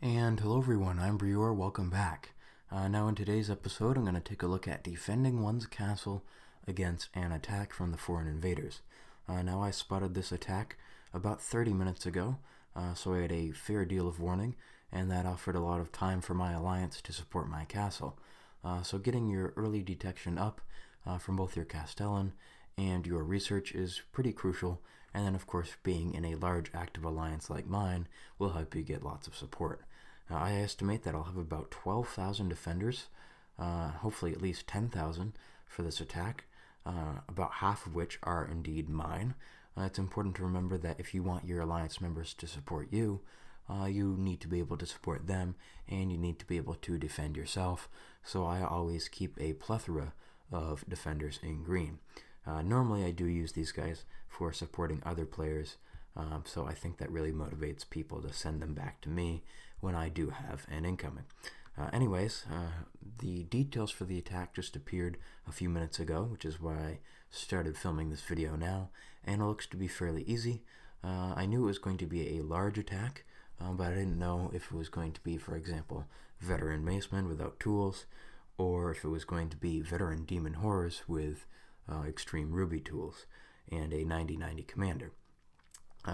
And hello everyone, I'm Breor, welcome back. Now in today's episode I'm going to take a look at defending one's castle against an attack from the foreign invaders. Now I spotted this attack about 30 minutes ago, so I had a fair deal of warning, and that offered a lot of time for my alliance to support my castle. So getting your early detection up from both your Castellan and your research is pretty crucial, and then of course being in a large active alliance like mine will help you get lots of support. I estimate that I'll have about 12,000 defenders, hopefully at least 10,000 for this attack, about half of which are indeed mine. It's important to remember that if you want your alliance members to support you, you need to be able to support them, and you need to be able to defend yourself, so I always keep a plethora of defenders in green. Normally I do use these guys for supporting other players, so I think that really motivates people to send them back to me when I do have an incoming. Anyways, the details for the attack just appeared a few minutes ago, which is why I started filming this video now, and it looks to be fairly easy. I knew it was going to be a large attack, but I didn't know if it was going to be, for example, veteran macemen without tools, or if it was going to be veteran demon horrors with extreme ruby tools and a 90-90 commander.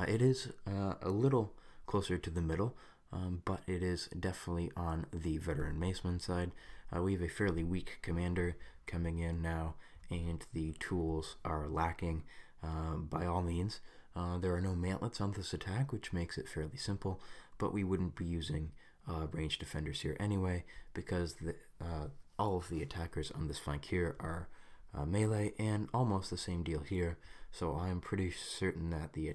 It is a little closer to the middle, but it is definitely on the veteran maceman side. We have a fairly weak commander coming in now, and the tools are lacking by all means. There are no mantlets on this attack, which makes it fairly simple, but we wouldn't be using ranged defenders here anyway, because all of the attackers on this flank here are melee, and almost the same deal here, so I'm pretty certain that the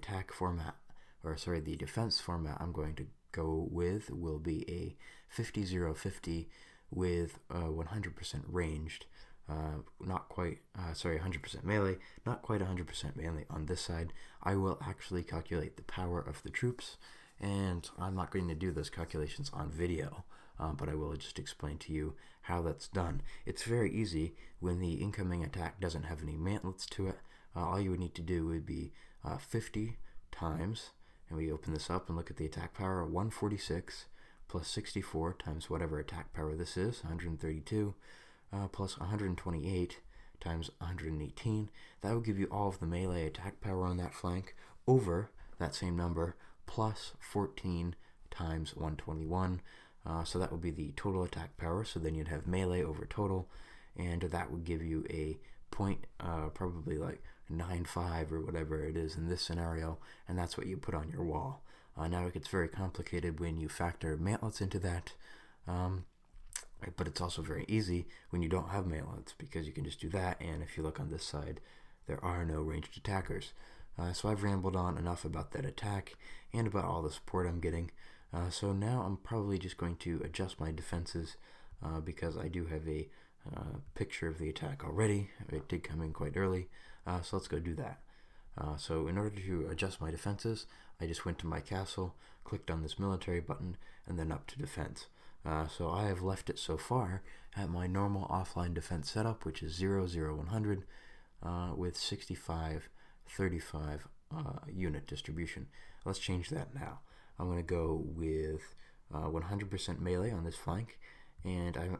the defense format I'm going to go with will be a 50-0-50 with 100% ranged, not quite, 100% melee, not quite 100% melee on this side. I will actually calculate the power of the troops, and I'm not going to do those calculations on video, but I will just explain to you how that's done. It's very easy when the incoming attack doesn't have any mantlets to it. All you would need to do would be 50 times, and we open this up and look at the attack power, 146 plus 64 times whatever attack power this is, 132, plus 128 times 118. That will give you all of the melee attack power on that flank over that same number, plus 14 times 121. So that would be the total attack power. So then you'd have melee over total, and that would give you a point, probably like 9.5 or whatever it is in this scenario, and that's what you put on your wall. Now it gets very complicated when you factor mantlets into that, but it's also very easy when you don't have mantlets, because you can just do that, and if you look on this side, there are no ranged attackers. So I've rambled on enough about that attack and about all the support I'm getting. So now I'm probably just going to adjust my defenses, because I do have a picture of the attack already. It did come in quite early, so let's go do that. So in order to adjust my defenses, I just went to my castle, clicked on this military button, and then up to defense. So I have left it so far at my normal offline defense setup, which is 0-0-100 with 65-35 unit distribution. Let's change that now. I'm going to go with 100% melee on this flank, and I'm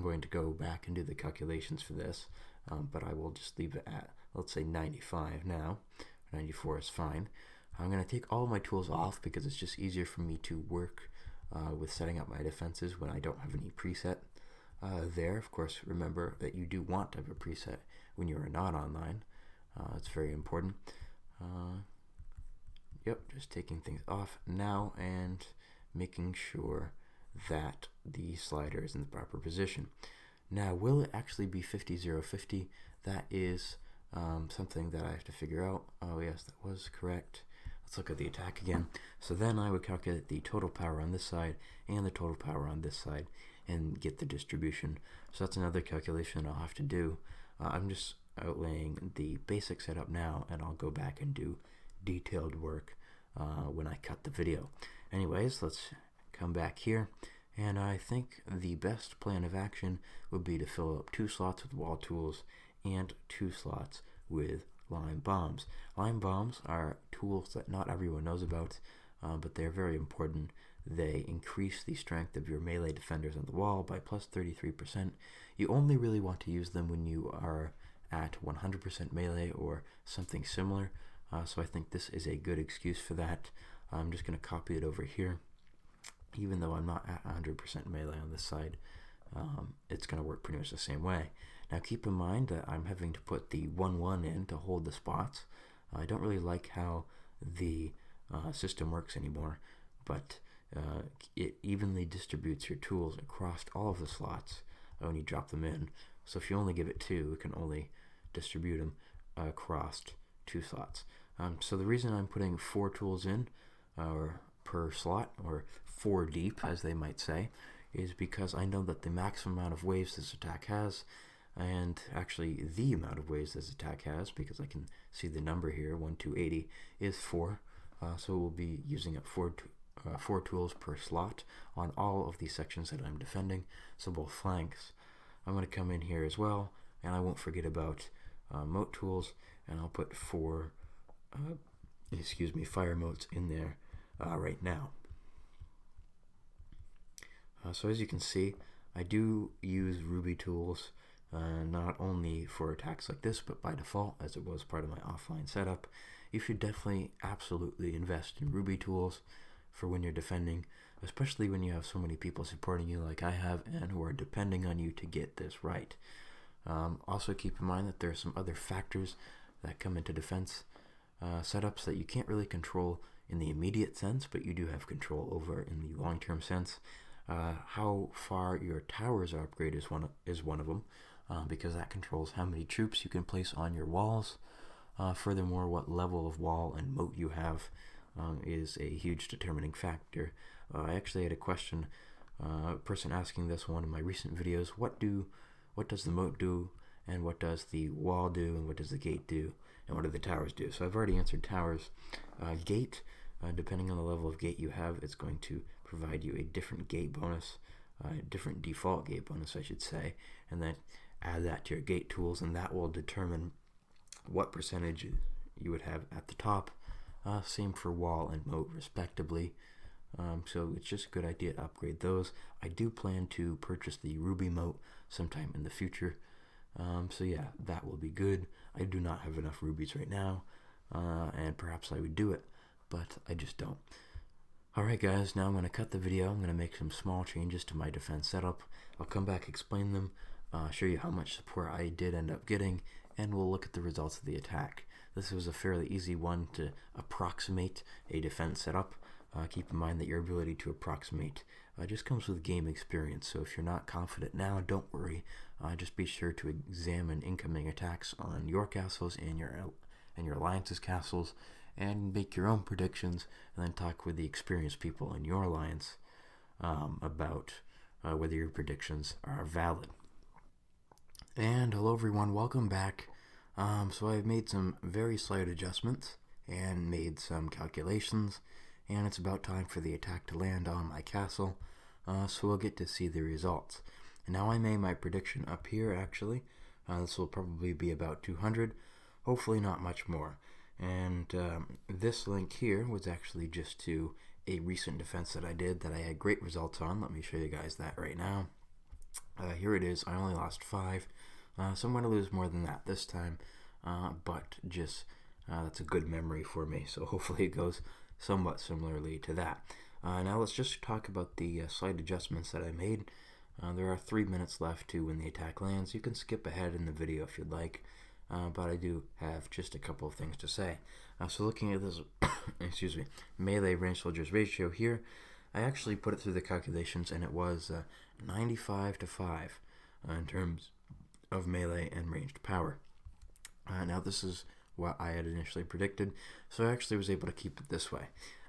going to go back and do the calculations for this, but I will just leave it at, let's say, 95 now. 94 is fine. I'm going to take all of my tools off because it's just easier for me to work with setting up my defenses when I don't have any preset there. Of course, remember that you do want to have a preset when you are not online. It's very important. Yep, just taking things off now and making sure that the slider is in the proper position. Now, will it actually be 50-0-50? That is something that I have to figure out. Oh yes, that was correct. Let's look at the attack again. So then I would calculate the total power on this side and the total power on this side and get the distribution. So that's another calculation I'll have to do. I'm just outlaying the basic setup now, and I'll go back and do detailed work when I cut the video. Anyways, let's come back here, and I think the best plan of action would be to fill up 2 slots with wall tools and 2 slots with lime bombs. Lime bombs are tools that not everyone knows about, but they're very important they increase the strength of your melee defenders on the wall by plus 33%. You only really want to use them when you are at 100% melee or something similar, so I think this is a good excuse for that. I'm just going to copy it over here. Even though I'm not at 100% melee on this side, it's going to work pretty much the same way. Now keep in mind that I'm having to put the 1-1 in to hold the spots. I don't really like how the system works anymore, but it evenly distributes your tools across all of the slots when you drop them in. So if you only give it 2, it can only distribute them across 2 slots. So the reason I'm putting 4 tools in per slot, or 4 deep as they might say, is because I know that the maximum amount of waves this attack has, and actually the amount of waves this attack has, because I can see the number here, 1, 2, 80, is 4. So we'll be using up 4 tools per slot on all of the sections that I'm defending, so both flanks. I'm going to come in here as well, and I won't forget about moat tools, and I'll put 4 fire moats in there right now. So as you can see, I do use ruby tools not only for attacks like this, but by default, as it was part of my offline setup. You should definitely absolutely invest in ruby tools for when you're defending, especially when you have so many people supporting you like I have and who are depending on you to get this right. Also keep in mind that there are some other factors that come into defense setups that you can't really control in the immediate sense, but you do have control over in the long-term sense. How far your towers are upgraded is one of them, because that controls how many troops you can place on your walls. Furthermore, what level of wall and moat you have is a huge determining factor. I actually had a question, a person asking this one in my recent videos: what does the moat do, and what does the wall do, and what does the gate do, and what do the towers do? So I've already answered towers. Gate, depending on the level of gate you have, it's going to provide you a different gate bonus, different default gate bonus, I should say, and then add that to your gate tools, and that will determine what percentage you would have at the top. Same for wall and moat, respectively. So it's just a good idea to upgrade those. I do plan to purchase the ruby moat sometime in the future. So yeah, that will be good. I do not have enough rubies right now, and perhaps I would do it, but I just don't. Alright guys, now I'm going to cut the video. I'm going to make some small changes to my defense setup. I'll come back, explain them, show you how much support I did end up getting, and we'll look at the results of the attack. This was a fairly easy one to approximate a defense setup. Keep in mind that your ability to approximate just comes with game experience, so if you're not confident now, don't worry. Just be sure to examine incoming attacks on your castles and your alliance's castles, and make your own predictions, and then talk with the experienced people in your alliance about whether your predictions are valid. And hello everyone, welcome back. So I've made some very slight adjustments and made some calculations, and it's about time for the attack to land on my castle, so we'll get to see the results. And now I made my prediction up here actually. This will probably be about 200, hopefully not much more. And this link here was actually just to a recent defense that I did that I had great results on. Let me show you guys that right now. Here it is. I only lost 5, so I'm going to lose more than that this time, but just that's a good memory for me, so hopefully it goes somewhat similarly to that. Now let's just talk about the slight adjustments that I made. There are 3 minutes left to when the attack lands. You can skip ahead in the video if you'd like. But I do have just a couple of things to say. So looking at this melee range soldiers ratio here, I actually put it through the calculations, and it was 95 to 5 in terms of melee and ranged power. Now this is what I had initially predicted, so I actually was able to keep it this way.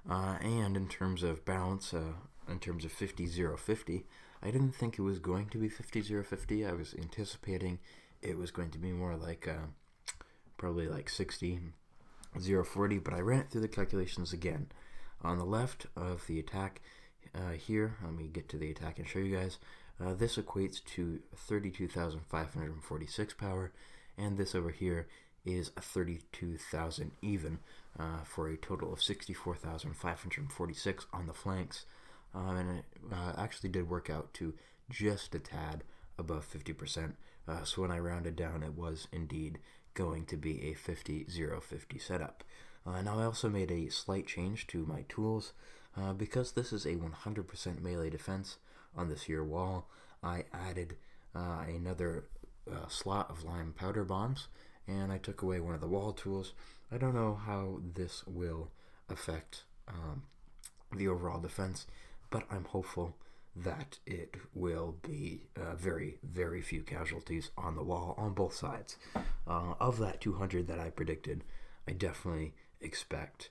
And in terms of balance, in terms of 50-0-50, I didn't think it was going to be 50-0-50. I was anticipating it was going to be more like probably like 60-0-40, but I ran it through the calculations again. On the left of the attack here, let me get to the attack and show you guys. This equates to 32,546 power, and this over here is a 32,000 even, for a total of 64,546 on the flanks. and it actually did work out to just a tad above 50%. So when I rounded down, it was indeed going to be a 50-0-50 setup. Now I also made a slight change to my tools. Because this is a 100% melee defense on this here wall, I added another slot of lime powder bombs, and I took away one of the wall tools. I don't know how this will affect the overall defense, but I'm hopeful that it will be very, very few casualties on the wall on both sides. Of that 200 that I predicted, I definitely expect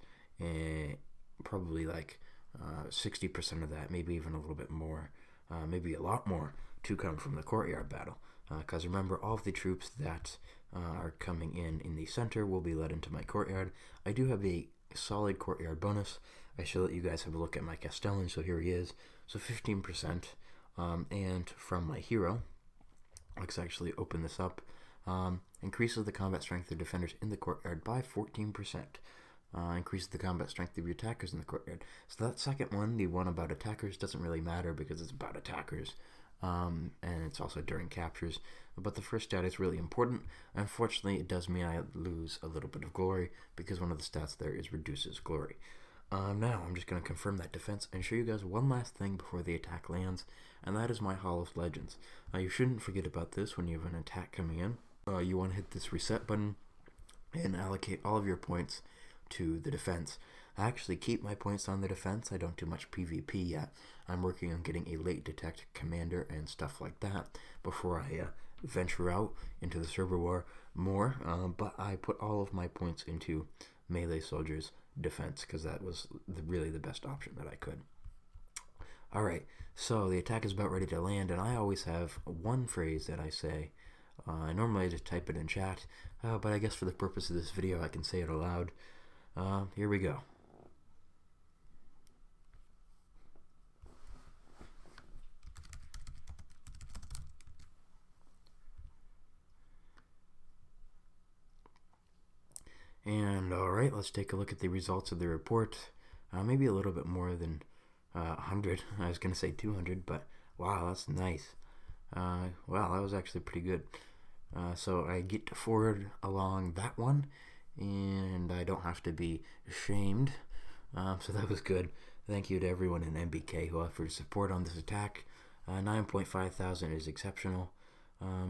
probably like 60% of that, maybe even a little bit more, maybe a lot more, to come from the courtyard battle. Because remember, all of the troops that are coming in the center will be led into my courtyard. I do have a solid courtyard bonus. I should let you guys have a look at my Castellan, so here he is. So 15%, and from my hero, let's actually open this up, increases the combat strength of defenders in the courtyard by 14%. Increases the combat strength of your attackers in the courtyard. So that second one, the one about attackers, doesn't really matter because it's about attackers, and it's also during captures. But the first stat is really important. Unfortunately, it does mean I lose a little bit of glory because one of the stats there is reduces glory. Now I'm just going to confirm that defense and show you guys one last thing before the attack lands, and that is my Hall of Legends. You shouldn't forget about this when you have an attack coming in. You want to hit this reset button and allocate all of your points to the defense. I actually keep my points on the defense. I don't do much PvP yet. I'm working on getting a late detect commander and stuff like that before I venture out into the server war more, but I put all of my points into melee soldiers defense because that was really the best option that I could. Alright, so the attack is about ready to land, and I always have one phrase that I say. Normally I just type it in chat, but I guess for the purpose of this video I can say it aloud. Here we go. And alright, let's take a look at the results of the report. Maybe a little bit more than 100. I was going to say 200, but wow, that's nice. Wow, that was actually pretty good. So I get to forward along that one, and I don't have to be ashamed. So that was good. Thank you to everyone in MBK who offered support on this attack. 9.5 thousand is exceptional.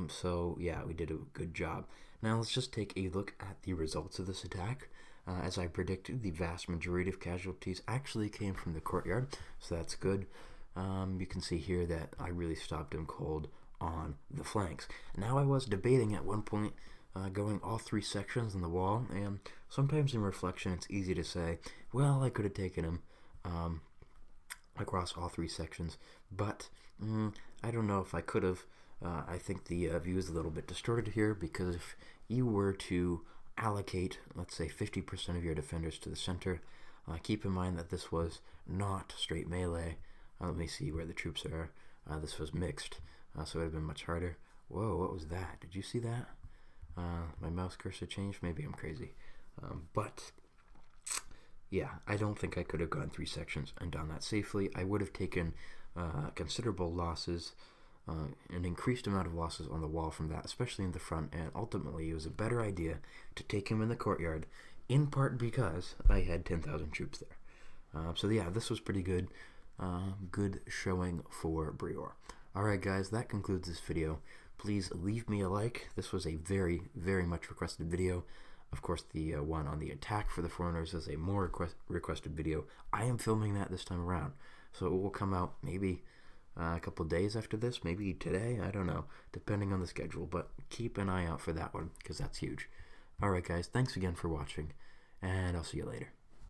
So yeah, we did a good job. Now let's just take a look at the results of this attack. As I predicted, the vast majority of casualties actually came from the courtyard, so that's good. You can see here that I really stopped him cold on the flanks. Now I was debating at one point going all three sections on the wall, and sometimes in reflection it's easy to say, well, I could have taken him across all three sections, but I don't know if I could have. I think the view is a little bit distorted here, because if you were to allocate, let's say, 50% of your defenders to the center, keep in mind that this was not straight melee. Let me see where the troops are. This was mixed, so it would have been much harder. Whoa, what was that? Did you see that? My mouse cursor changed. Maybe I'm crazy. But yeah, I don't think I could have gone three sections and done that safely. I would have taken considerable losses, an increased amount of losses on the wall from that, especially in the front, and ultimately it was a better idea to take him in the courtyard, in part because I had 10,000 troops there. So yeah, this was pretty good. Good showing for Breor. Alright guys, that concludes this video. Please leave me a like. This was a very, very much requested video. Of course, the one on the attack for the foreigners is a more requested video. I am filming that this time around, so it will come out maybe a couple days after this, maybe today, I don't know, depending on the schedule, but keep an eye out for that one, because that's huge. Alright guys, thanks again for watching, and I'll see you later.